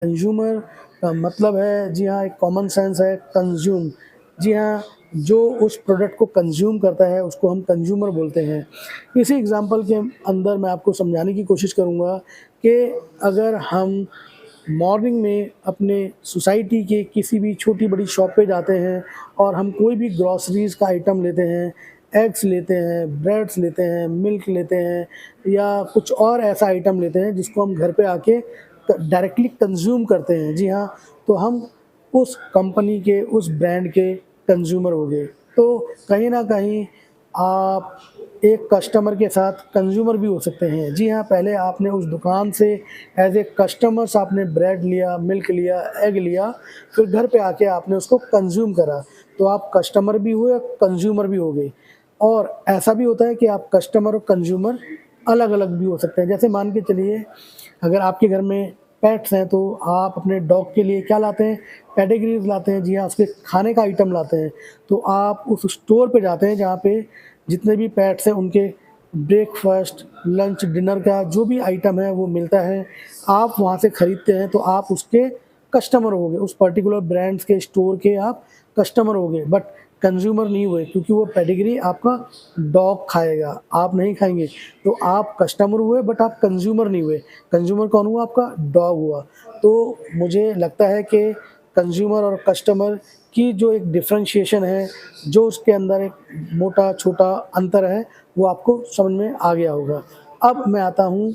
Consumer का मतलब है, जी हाँ, एक कॉमन सेंस है कंज़्यूम। जी हाँ, जो उस प्रोडक्ट को कंज़्यूम करता है उसको हम कंज़्यूमर बोलते हैं। इसी एग्ज़ाम्पल के अंदर मैं आपको समझाने की कोशिश करूँगा कि अगर हम मॉर्निंग में अपने सोसाइटी के किसी भी छोटी-बड़ी शॉप पे जाते हैं और हम कोई भी ग्रोसरीज़ का आइटम लेते हैं, एग्स लेते हैं, ब्रेड्स लेते हैं, मिल्क लेते हैं या कुछ और ऐसा आइटम लेते हैं जिसको हम घर पे आके डायरेक्टली कंज़्यूम करते हैं। जी हाँ, तो हम उस कंपनी के, उस ब्रांड के कंज़्यूमर हो गए। तो कहीं न कहीं आप एक कस्टमर के साथ कंज़्यूमर भी हो सकते हैं। जी हाँ, पहले आपने उस दुकान से एज़ ए कस्टमर्स आपने ब्रेड लिया, मिल्क लिया, एग लिया, फिर घर पे आके आपने उसको कंज़्यूम करा, तो आप कस्टमर भी हुए, कंज़्यूमर भी हो गए। और ऐसा भी होता है कि आप कस्टमर और कंज़्यूमर अलग-अलग भी हो सकते हैं। जैसे मान के चलिए, अगर आपके घर में पेट्स हैं, तो आप अपने डॉग के लिए क्या लाते हैं? पेडिग्रीज़ लाते हैं। जी हाँ, उसके खाने का आइटम लाते हैं। तो आप उस स्टोर पे जाते हैं जहाँ पे जितने भी पेट्स हैं उनके ब्रेकफ़ास्ट, लंच, डिनर का जो भी आइटम है वो मिलता है। आप वहाँ से खरीदते हैं, तो आप उसके कस्टमर हो गए, उस पर्टिकुलर ब्रांड्स के स्टोर के आप कस्टमर हो गए, बट कंज़्यूमर नहीं हुए, क्योंकि वो पेडिग्री आपका डॉग खाएगा, आप नहीं खाएँगे। तो आप कस्टमर हुए बट आप कंज़्यूमर नहीं हुए। कंज़्यूमर कौन हुआ? आपका डॉग हुआ। तो मुझे लगता है कि कंज़्यूमर और कस्टमर की जो एक डिफ़रेंशिएशन है, जो उसके अंदर एक मोटा-छोटा अंतर है, वो आपको समझ में आ गया होगा। अब मैं आता हूँ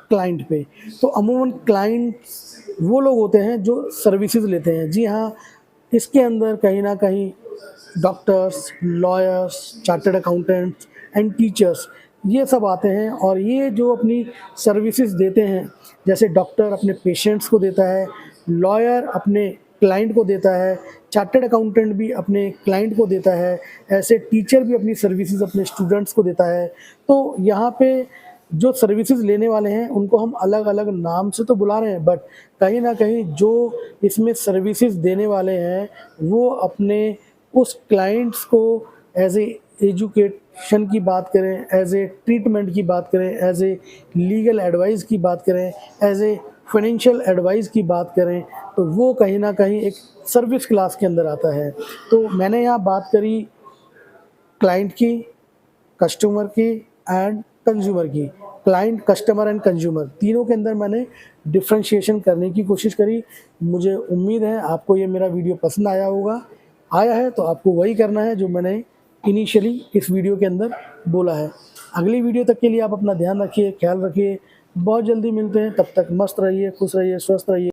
क्लाइंट पे। तो अमूमन क्लाइंट्स वो लोग होते हैं जो सर्विसेज़ लेते हैं। जी हाँ, इसके अंदर कहीं न कहीं doctors, lawyers, chartered accountants and teachers, ये सब आते हैं और ये जो अपनी सर्विसेज़ देते हैं, जैसे डॉक्टर अपने पेशेंट्स को देता है, लॉयर अपने क्लाइंट को देता है, चार्टर्ड अकाउंटेंट भी अपने क्लाइंट को देता है, ऐसे टीचर भी अपनी सर्विसेज़ अपने स्टूडेंट्स को देता है। तो यहाँ पे जो सर्विसेज़ लेने वाले हैं उनको हम अलग-अलग नाम से तो बुला रहे हैं, बट कहीं न कहीं जो इसमें सर्विसेज़ देने वाले हैं, वो अपने उस क्लाइंट्स को एज़ ए एजुकेशन की बात करें, एज़ ए ट्रीटमेंट की बात करें, एज़ ए लीगल एडवाइस की बात करें, एज़ ए फाइनेंशियल एडवाइस की बात करें, तो वो कहीं न कहीं एक सर्विस क्लास के अंदर आता है। तो मैंने यहाँ बात करी क्लाइंट की, कस्टमर की एंड कंज्यूमर की। क्लाइंट, कस्टमर एंड कंज्यूमर तीनों के अंदर मैंने डिफरेंशिएशन करने की कोशिश करी। मुझे उम्मीद है आपको ये मेरा वीडियो पसंद आया होगा। आया है तो आपको वही करना है जो मैंने इनिशियली इस वीडियो के अंदर बोला है। अगली वीडियो तक के लिए आप अपना ध्यान रखिए, ख्याल रखिए। बहुत जल्दी मिलते हैं, तब तक मस्त रहिए, खुश रहिए, स्वस्थ रहिए।